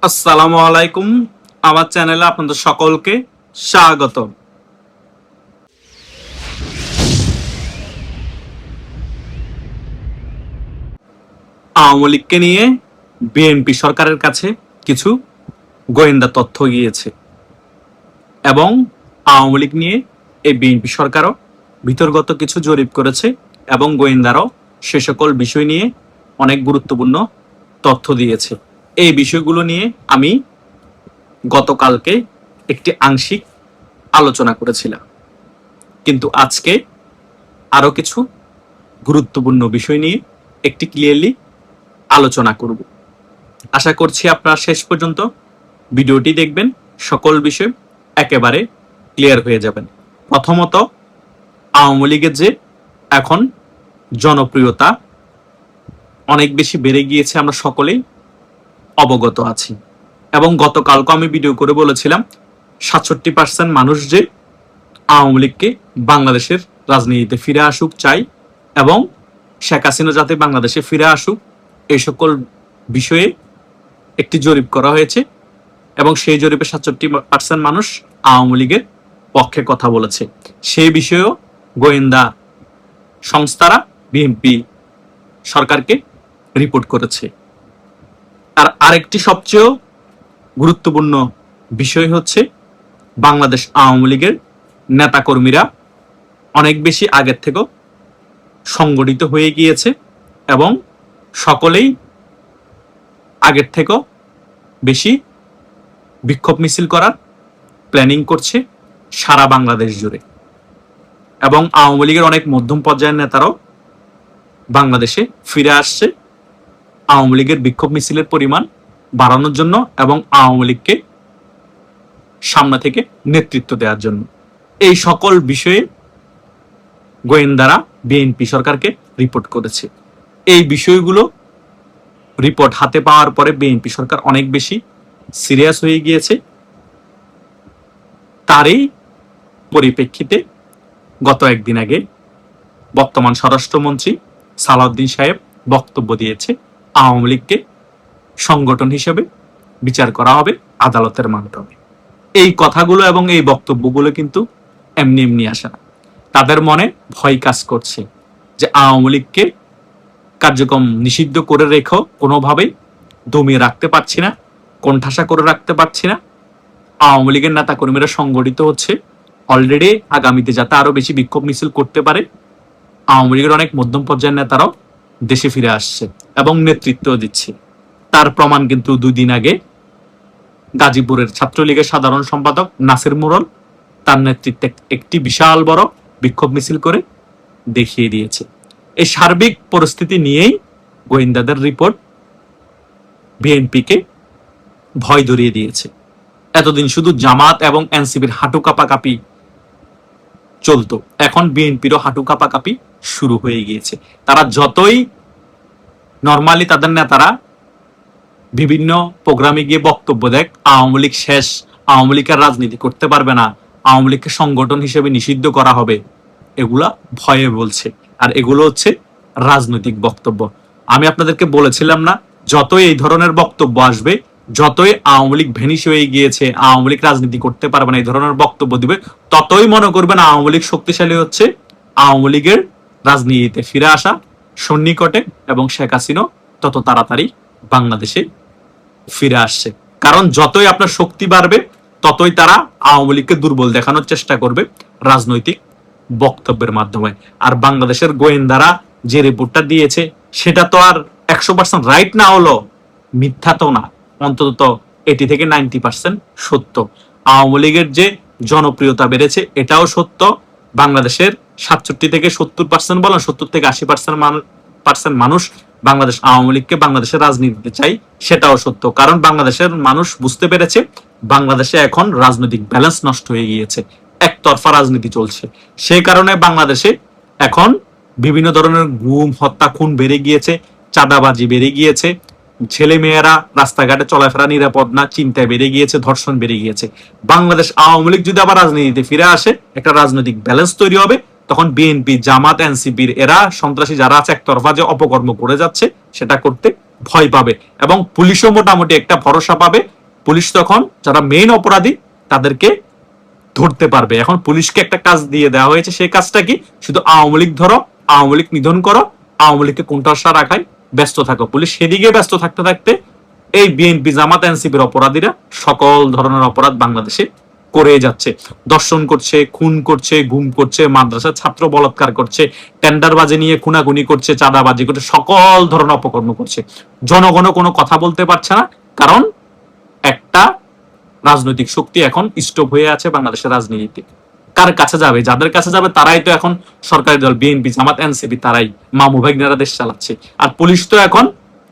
আসসালামু আলাইকুম। আমার চ্যানেলে আপনাদের সকলকে স্বাগত। আওয়ামী লীগকে নিয়ে বিএনপি সরকারের কাছে কিছু গোয়েন্দা তথ্য গিয়েছে এবং আওয়ামী লীগ নিয়ে এই বিএনপি সরকারও ভিতরগত কিছু জরিপ করেছে এবং গোয়েন্দারাও সে সকল বিষয় নিয়ে অনেক গুরুত্বপূর্ণ তথ্য দিয়েছে। এই বিষয়গুলো নিয়ে আমি গতকালকে একটি আংশিক আলোচনা করেছিলাম, কিন্তু আজকে আরো কিছু গুরুত্বপূর্ণ বিষয় নিয়ে একটি ক্লিয়ারলি আলোচনা করব। আশা করছি আপনারা শেষ পর্যন্ত ভিডিওটি দেখবেন, সকল বিষয় একেবারে ক্লিয়ার হয়ে যাবেন। প্রথমত, আওয়ামী লীগের যে এখন জনপ্রিয়তা অনেক বেশি বেড়ে গিয়েছে আমরা সকলেই অবগত আছি, এবং গতকালকে আমি ভিডিও করে বলেছিলাম ৬৭% মানুষ যে আওয়ামী লীগকে বাংলাদেশের রাজনীতিতে ফিরে আসুক চাই এবং শেখ হাসিনা যাতে বাংলাদেশে ফিরে আসুক, এই সকল বিষয়ে একটি জরিপ করা হয়েছে এবং সেই জরিপে ৬৭% মানুষ আওয়ামী লীগের পক্ষে কথা বলেছে। সেই বিষয়েও গোয়েন্দা সংস্থারা বিএনপি সরকারকে রিপোর্ট করেছে। আর আরেকটি সবচেয়ে গুরুত্বপূর্ণ বিষয় হচ্ছে বাংলাদেশ আওয়ামী লীগের নেতাকর্মীরা অনেক বেশি আগের থেকেও সংগঠিত হয়ে গিয়েছে এবং সকলেই আগের থেকেও বেশি বিক্ষোভ মিছিল করার প্ল্যানিং করছে সারা বাংলাদেশ জুড়ে, এবং আওয়ামী লীগের অনেক মধ্যম পর্যায়ের নেতারাও বাংলাদেশে ফিরে আসছে আওয়ামী লীগের বিক্ষোভ মিছিলের পরিমাণ বাড়ানোর জন্য এবং আওয়ামী লীগকে সামনে থেকে নেতৃত্ব দেওয়ার জন্য। এই সকল বিষয়ে গোয়েন্দারা বিএনপি সরকারকে রিপোর্ট করেছে। এই বিষয়গুলো রিপোর্ট হাতে পাওয়ার পরে বিএনপি সরকার অনেক বেশি সিরিয়াস হয়ে গিয়েছে। তারই পরিপ্রেক্ষিতে গত একদিন আগে বর্তমান স্বরাষ্ট্রমন্ত্রী সালাউদ্দিন সাহেব বক্তব্য দিয়েছে আওয়ামী লীগকে সংগঠন হিসেবে বিচার করা হবে আদালতের মাধ্যমে। এই কথাগুলো এবং এই বক্তব্যগুলো কিন্তু এমনি এমনি আসে না। তাদের মনে ভয় কাজ করছে যে আওয়ামী লীগকে কার্যক্রম নিষিদ্ধ করে রেখেও কোনোভাবেই দমিয়ে রাখতে পারছি না, কোণঠাসা করে রাখতে পারছি না। আওয়ামী লীগের নেতা কর্মীরা সংগঠিত হচ্ছে অলরেডি, আগামীতে যাতে আরো বেশি বিক্ষোভ মিছিল করতে পারে। আওয়ামী লীগের অনেক মধ্যম পর্যায়ের নেতারাও দেশে ফিরে আসছে এবং নেতৃত্ব দিচ্ছে। তার প্রমাণ কিন্তু 2 দিন আগে গাজীপুরের ছাত্রলীগের সাধারণ সম্পাদক নাসির মুরল তার নেতৃত্বে একটি বিশাল বড় বিক্ষোভ মিছিল করে দেখিয়ে দিয়েছে। এই সার্বিক পরিস্থিতি নিয়েই গোয়েন্দাদের রিপোর্ট বিএনপিকে ভয় ধরিয়ে দিয়েছে। এতদিন শুধু জামাত এবং এনসিপির হাঁটু কাঁপাকাঁপি চলতো, এখন বিএনপিরও হাঁটু কাঁপাকাঁপি শুরু হয়ে গিয়েছে। তারা যতই নর্মালি তাদের নেতারা বিভিন্ন প্রোগ্রামে গিয়ে বক্তব্য দেখ আওয়ামী লীগ শেষ, আওয়ামী লীগ আর রাজনীতি করতে পারবে না, আওয়ামী লীগকে সংগঠন হিসেবে নিষিদ্ধ করা হবে, এগুলা ভয়ে বলছে। আর এগুলো হচ্ছে রাজনৈতিক বক্তব্য। আমি আপনাদেরকে বলেছিলাম না, যতই এই ধরনের বক্তব্য আসবে, যতই আওয়ামী লীগ ভেনিশ হয়ে গিয়েছে, আওয়ামী লীগ রাজনীতি করতে পারবে না, এই ধরনের বক্তব্য দিবে, ততই মনে করবেন আওয়ামী লীগ শক্তিশালী হচ্ছে, আওয়ামী লীগের রাজনীতিতে ফিরে আসা সন্নিকটে এবং শেখ হাসিনা তত তাড়াতাড়ি বাংলাদেশে ফিরে আসছে। কারণ যতই আপনার শক্তি বাড়বে ততই তারা আওয়ামী লীগকে দুর্বল দেখানোর চেষ্টা করবে রাজনৈতিক বক্তব্যের মাধ্যমে। আর বাংলাদেশের গোয়েন্দারা যে রিপোর্টটা দিয়েছে সেটা তো আর 100% রাইট না হলো মিথ্যা তো না, অন্তত 80 থেকে 90% সত্য। আওয়ামী লীগের যে জনপ্রিয়তা বেড়েছে এটাও সত্য। বাংলাদেশের 67 থেকে 70% বলেন, 70 থেকে 80% মানুষ বাংলাদেশ আওয়ামী লীগকে বাংলাদেশের রাজনীতিতে চাই, সেটাও সত্য। কারণ বাংলাদেশের মানুষ বুঝতে পেরেছে বাংলাদেশে এখন রাজনৈতিক ব্যালেন্স নষ্ট হয়ে গিয়েছে, একতরফা রাজনীতি চলছে। সেই কারণে বাংলাদেশে এখন বিভিন্ন ধরনের গুম, হত্যা, খুন বেড়ে গিয়েছে, চাঁদাবাজি বেড়ে গিয়েছে, ছেলে মেয়েরা রাস্তাঘাটে চলাফেরা নিরাপদ না, চিন্তায় বেড়ে গিয়েছে, ধর্ষণ বেড়ে গিয়েছে। বাংলাদেশ আওয়ামী লীগ যদি আবার রাজনীতিতে ফিরে আসে, একটা রাজনৈতিক ব্যালেন্স তৈরি হবে, তখন বিএনপি, জামাত, এনসিপির এরা সন্ত্রাসী যারা আছে একতরফা যে অপকর্ম করে যাচ্ছে সেটা করতে ভয় পাবে এবং পুলিশও মোটামুটি একটা ভরসা পাবে। পুলিশ তখন যারা মেইন অপরাধী তাদেরকে ধরতে পারবে। এখন পুলিশকে একটা কাজ দিয়ে দেওয়া হয়েছে, সেই কাজটা কি? শুধু আওয়ামী লীগ ধরো, আওয়ামী লীগ নিধন করো, আওয়ামী লীগকে কোণঠাসা রাখায় ব্যস্ত থাকো। পুলিশ সেদিকে ব্যস্ত থাকতে থাকতে এই বিএনপি জামাত এনসিপির অপরাধীরা সকল ধরনের অপরাধ বাংলাদেশে করে যাচ্ছে। দর্শন করছে, খুন করছে, গুম করছে, মাদ্রাসার ছাত্র বলাৎকার করছে, টেন্ডারবাজি নিয়ে খুনাখুনি করছে, চাঁদাবাজি করছে, সকল ধরনের অপকর্ম করছে। জনগণও কোনো কথা বলতে পারছে না, কারণ একটা রাজনৈতিক শক্তি এখন স্টপ হয়ে আছে বাংলাদেশের রাজনীতিতে। কার কাছে যাবে? যাদের কাছে যাবে তারাই তো এখন সরকারি দল, বিএনপি জামাত এনসিপি, তারাই মামু ভাগ্নেরা দেশ চালাচ্ছে। আর পুলিশ তো এখন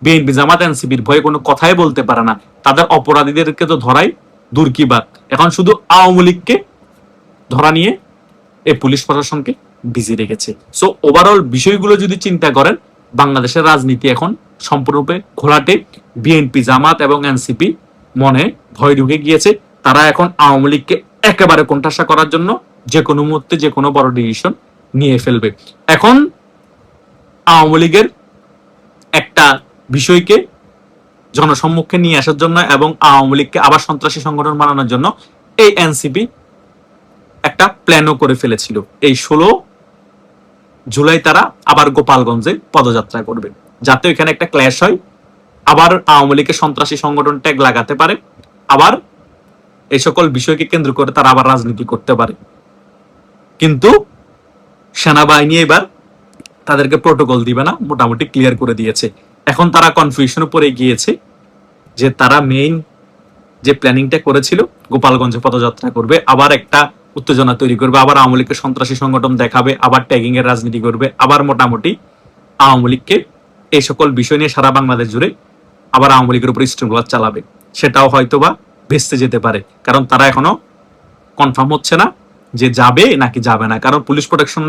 বিএনপি জামাত এনসিপির ভয়ে কোনো কথাই বলতে পারে না। তাদের অপরাধীদেরকে তো ধরাই দূর কি বাদ, এখন শুধু আওয়ামী লীগকে ধরা নিয়ে এই পুলিশ প্রশাসনকে বিজি রেখেছে। সো ওভারঅল বিষয়গুলো যদি চিন্তা করেন, বাংলাদেশের রাজনীতি এখন সম্পূর্ণরূপে ঘোলাটে। বিএনপি জামাত এবং এনসিপি মনে ভয় ঢুকে গিয়েছে। তারা এখন আওয়ামী লীগকে একেবারে কোণঠাসা করার জন্য যে কোনো মুহূর্তে যে কোনো বড় ডিসিশন নিয়ে ফেলবে। এখন আওয়ামী লীগের একটা বিষয়কে জনসম্মুখে নিয়ে আসার জন্য এবং আওয়ামী লীগকে আবার সন্ত্রাসী সংগঠন বানানোর জন্য এই এনসিপি একটা প্ল্যানও করে ফেলেছিল। এই 16 জুলাই তারা আবার গোপালগঞ্জে পদযাত্রা করবে, যাতে এখানে একটা ক্ল্যাশ হয়, আবার আওয়ামী লীগের সন্ত্রাসী সংগঠন ট্যাগ লাগাতে পারে, আবার এই সকল বিষয়কে কেন্দ্র করে তারা আবার রাজনীতি করতে পারে। কিন্তু সেনাবাহিনী এবার তাদেরকে প্রোটোকল দিবে না, মোটামুটি ক্লিয়ার করে দিয়েছে। এখন তারা কনফিউশনে পড়ে গিয়েছে যে তারা মেইন যে প্ল্যানিংটা করেছিল গোপালগঞ্জে পদযাত্রা করবে, আবার একটা উত্তেজনা তৈরি করবে, আবার আওয়ামী লীগকে সন্ত্রাসী সংগঠন দেখাবে, আবার ট্যাগিং এর রাজনীতি করবে, আবার মোটামুটি আওয়ামী লীগকে এই সকল বিষয় নিয়ে সারা বাংলাদেশ জুড়ে আবার আওয়ামী লীগের উপর স্ট্রিমগুলো চালাবে। সেটাও হয়তোবা ভেস্তে যেতে পারে, কারণ তারা এখনো কনফার্ম হচ্ছে না যে যাবে নাকি যাবে না। কারণ পুলিশ প্রোটেকশন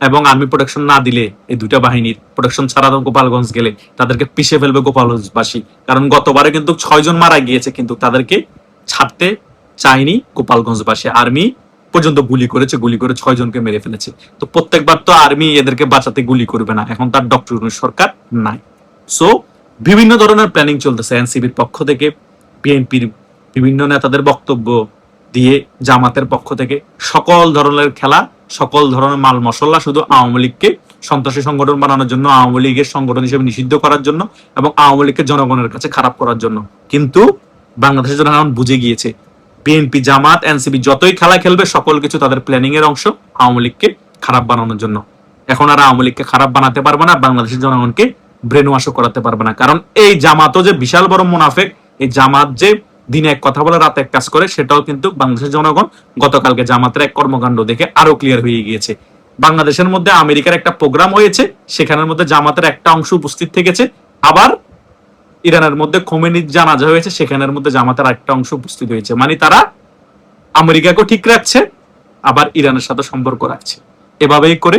এবং আর্মি প্রোটেকশন না দিলে, এই দুইটা বাহিনীর প্রোটেকশন ছাড়া গোপালগঞ্জ গেলে তাদেরকে পিষে ফেলবে গোপালগঞ্জবাসী। কারণ গতবারে কিন্তু 6 জন মারা গিয়েছে, কিন্তু তাদেরকে ছাড়তে চায়নি গোপালগঞ্জবাসী। আর্মি পর্যন্ত গুলি করেছে, গুলি করে 6 জনকে মেরে ফেলেছে। তো প্রত্যেকবার তো আর্মি এদেরকে বাঁচাতে গুলি করবে না, এখন তার ডক্টর ইউনূস সরকার নাই। সো বিভিন্ন ধরনের প্ল্যানিং চলতেছে এনসিপির পক্ষ থেকে, বিএনপির বিভিন্ন নেতাদের বক্তব্য দিয়ে, জামাতের পক্ষ থেকে সকল ধরনের খেলা, সকল ধরনের মাল মশলা শুধু আওয়ামী লীগকে সন্ত্রাসী সংগঠন বানানোর জন্য, আওয়ামী লীগের সংগঠন হিসেবে নিষিদ্ধ করার জন্য এবং আওয়ামী লীগকে জনগণের কাছে খারাপ করার জন্য। কিন্তু বাংলাদেশের জনগণ বুঝে গিয়েছে বিএনপি জামাত এনসিপি যতই খেলা খেলবে সকল কিছু তাদের প্ল্যানিং এর অংশ, আওয়ামী লীগকে খারাপ বানানোর জন্য। এখন আর আওয়ামী লীগকে খারাপ বানাতে পারবে না, বাংলাদেশের জনগণকে ব্রেন ওয়াশও করাতে পারবে না। কারণ এই জামাতও যে বিশাল বড় মুনাফেক, এই জামাত যে দিনে এক কথা বলে রাতে এক কাজ করে, সেটাও কিন্তু বাংলাদেশের জনগণ গতকালকে জামাতের এক কর্মকাণ্ড দেখে আরো ক্লিয়ার হয়ে গিয়েছে। বাংলাদেশের মধ্যে আমেরিকার একটা প্রোগ্রাম হয়েছে, সেখানের মধ্যে জামাতের একটা অংশ উপস্থিত থেকেছে, আবার ইরানের মধ্যে খোমেনির জানাজা হয়েছে, সেখানের মধ্যে জামাতের একটা অংশ উপস্থিত হয়েছে। মানে তারা আমেরিকাকেও ঠিক রাখছে, আবার ইরানের সাথে সম্পর্ক রাখছে। এভাবেই করে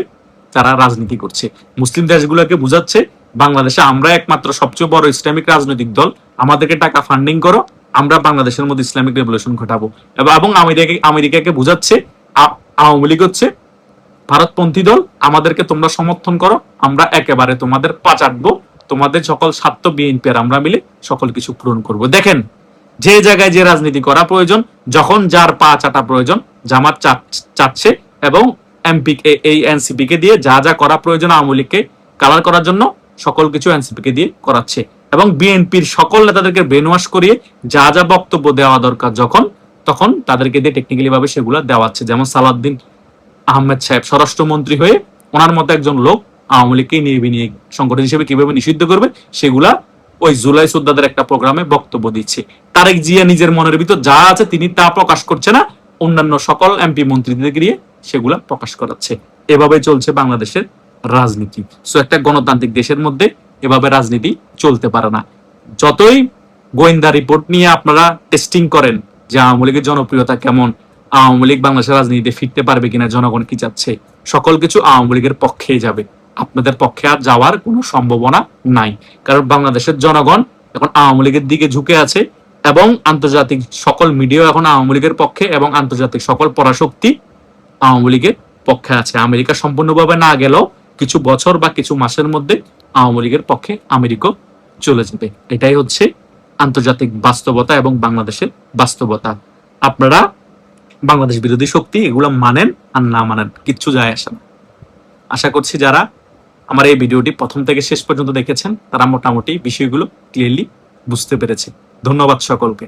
তারা রাজনীতি করছে, মুসলিম দেশগুলোকে বুঝাচ্ছে বাংলাদেশে আমরা একমাত্র সবচেয়ে বড় ইসলামিক রাজনৈতিক দল, আমাদেরকে টাকা ফান্ডিং করো, আমরা বাংলাদেশের মধ্যে ইসলামিক রেভলিউশন ঘটাবো। এবং আমেরিকাকে বুঝাচ্ছে আওয়ামী লীগ হচ্ছে ভারতপন্থী দল, আমাদেরকে তোমরা সমর্থন করো, আমরা একেবারে তোমাদের পা চাটবো, তোমাদের সকল স্বার্থ বিএনপি আর আমরা মিলে সকল কিছু পূরণ করব। দেখেন, যে জায়গায় যে রাজনীতি করা প্রয়োজন, যখন যার পা চাটা প্রয়োজন, জামাত চাচ্ছে এবং এমপি এই এনসিপি কে দিয়ে যা যা করা প্রয়োজন আওয়ামী লীগকে কালার করার জন্য সকল কিছু এনসিপি কে দিয়ে করাচ্ছে। এবং বিএনপির সকল নেতাদেরকে ব্রেনওয়াশ করিয়ে যা যা বক্তব্য দেওয়া দরকার যখন তখন তাদেরকে দিয়ে টেকনিক্যালি ভাবে সেগুলো দেওয়াচ্ছে। যেমন সালাউদ্দিন আহমেদ সাহেব স্বরাষ্ট্রমন্ত্রী হয়ে ওনার মতো একজন লোক আওয়ামী লীগকে নিয়ে সংগঠন হিসেবে কিভাবে নিষিদ্ধ করবে সেগুলা ওই জুলাই যোদ্ধাদের একটা প্রোগ্রামে বক্তব্য দিচ্ছে। তারেক জিয়া নিজের মনের ভিতর যা আছে তিনি তা প্রকাশ করছে না, অন্যান্য সকল এমপি মন্ত্রীদের দিয়ে সেগুলা প্রকাশ করাচ্ছে। এভাবে চলছে বাংলাদেশের রাজনীতি। সো একটা গণতান্ত্রিক দেশের মধ্যে এভাবে রাজনীতি চলতে পারে না। যতই গোয়েন্দা রিপোর্ট নিয়ে আপনারা টেস্টিং করেন যে আওয়ামী লীগের জনপ্রিয়তা কেমন, আওয়ামী লীগ বাংলাদেশের রাজনীতিতে ফিরতে পারবে কিনা, জনগণ কি চাচ্ছে, সকল কিছু আওয়ামী লীগের পক্ষেই যাবে, আপনাদের পক্ষে আর যাওয়ার কোনো সম্ভাবনা নাই। কারণ বাংলাদেশের জনগণ এখন আওয়ামী লীগের দিকে ঝুঁকে আছে এবং আন্তর্জাতিক সকল মিডিয়া এখন আওয়ামী লীগের পক্ষে এবং আন্তর্জাতিক সকল পরাশক্তি আওয়ামী লীগের পক্ষে আছে। আমেরিকা সম্পূর্ণভাবে না গেলেও কিছু বছর বা কিছু মাসের মধ্যে আওয়ামী লীগের পক্ষে আমেরিকা চলে যাবে। এটাই হচ্ছে আন্তর্জাতিক বাস্তবতা এবং বাংলাদেশের বাস্তবতা। আপনারা বাংলাদেশ বিরোধী শক্তি এগুলো মানেন আর না মানেন কিচ্ছু যায় আসে না। আশা করছি যারা আমার এই ভিডিওটি প্রথম থেকে শেষ পর্যন্ত দেখেছেন তারা মোটামুটি বিষয়গুলো ক্লিয়ারলি বুঝতে পেরেছে। ধন্যবাদ সকলকে।